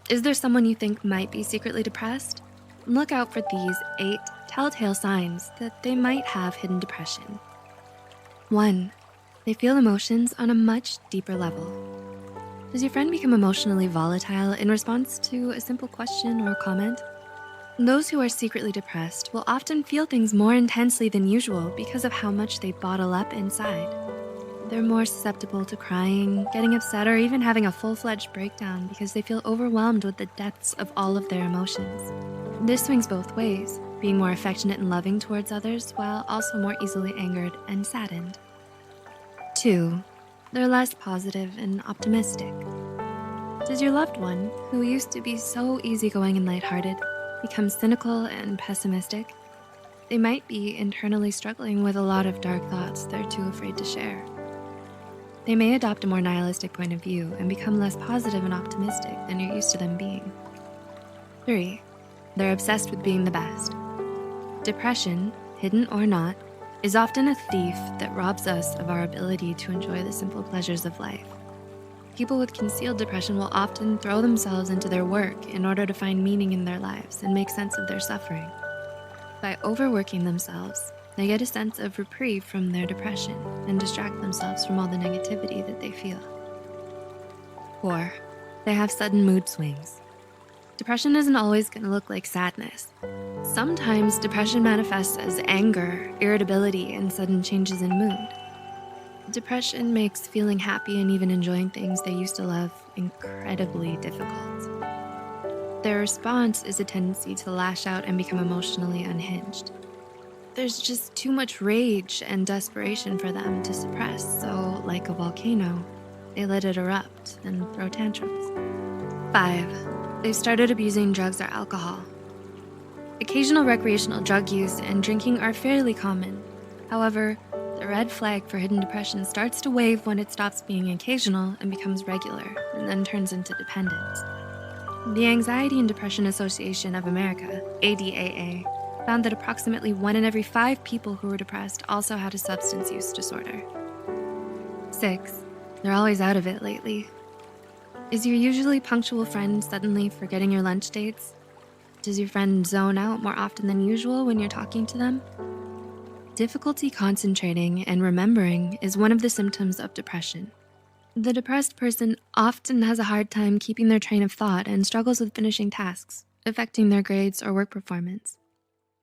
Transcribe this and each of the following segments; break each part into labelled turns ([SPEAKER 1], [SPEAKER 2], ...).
[SPEAKER 1] Is there someone you think might be secretly depressed? Look out for these 8 telltale signs that they might have hidden depression. 1. They feel emotions on a much deeper level. Does your friend become emotionally volatile in response to a simple question or comment? Those who are secretly depressed will often feel things more intensely than usual because of how much they bottle up inside. They're more susceptible to crying, getting upset, or even having a full-fledged breakdown because they feel overwhelmed with the depths of all of their emotions. This swings both ways, being more affectionate and loving towards others while also more easily angered and saddened. 2. They're less positive and optimistic. Does your loved one, who used to be so easygoing and lighthearted, become cynical and pessimistic? They might be internally struggling with a lot of dark thoughts they're too afraid to share. They may adopt a more nihilistic point of view and become less positive and optimistic than you're used to them being. 3. They're obsessed with being the best. Depression, hidden or not, is often a thief that robs us of our ability to enjoy the simple pleasures of life. People with concealed depression will often throw themselves into their work in order to find meaning in their lives and make sense of their suffering. By overworking themselves, they get a sense of reprieve from their depression and distract themselves from all the negativity that they feel. 4. They have sudden mood swings. Depression isn't always going to look like sadness. Sometimes depression manifests as anger, irritability, and sudden changes in mood. Depression makes feeling happy and even enjoying things they used to love incredibly difficult. Their response is a tendency to lash out and become emotionally unhinged. There's just too much rage and desperation for them to suppress, so like a volcano, they let it erupt and throw tantrums. 5. They've started abusing drugs or alcohol. Occasional recreational drug use and drinking are fairly common. However, the red flag for hidden depression starts to wave when it stops being occasional and becomes regular, and then turns into dependence. The Anxiety and Depression Association of America, ADAA, found that approximately 1 in every 5 people who were depressed also had a substance use disorder. 6. They're always out of it lately. Is your usually punctual friend suddenly forgetting your lunch dates? Does your friend zone out more often than usual when you're talking to them? Difficulty concentrating and remembering is one of the symptoms of depression. The depressed person often has a hard time keeping their train of thought and struggles with finishing tasks, affecting their grades or work performance.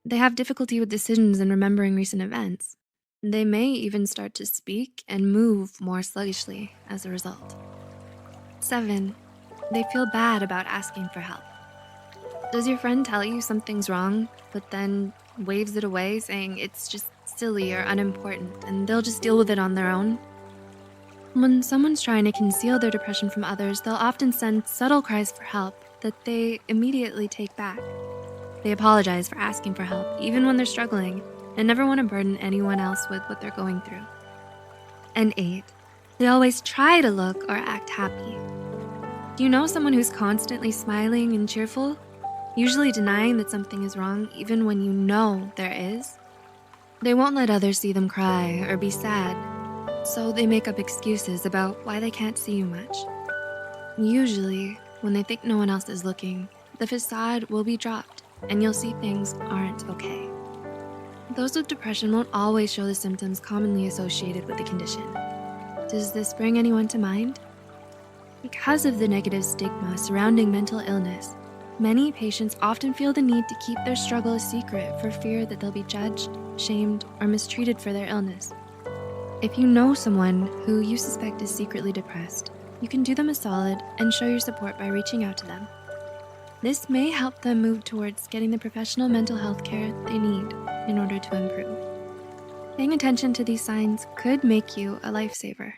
[SPEAKER 1] They have difficulty with decisions and remembering recent events. They may even start to speak and move more sluggishly as a result. 7. They feel bad about asking for help. Does your friend tell you something's wrong, but then waves it away saying it's just silly or unimportant and they'll just deal with it on their own? When someone's trying to conceal their depression from others, they'll often send subtle cries for help that they immediately take back. They apologize for asking for help, even when they're struggling, and never want to burden anyone else with what they're going through. And 8, they always try to look or act happy. Do you know someone who's constantly smiling and cheerful, usually denying that something is wrong even when you know there is? They won't let others see them cry or be sad, so they make up excuses about why they can't see you much. Usually, when they think no one else is looking, the facade will be dropped and you'll see things aren't okay. Those with depression won't always show the symptoms commonly associated with the condition. Does this bring anyone to mind? Because of the negative stigma surrounding mental illness, many patients often feel the need to keep their struggle a secret for fear that they'll be judged, shamed, or mistreated for their illness. If you know someone who you suspect is secretly depressed, you can do them a solid and show your support by reaching out to them. This may help them move towards getting the professional mental health care they need in order to improve. Paying attention to these signs could make you a lifesaver.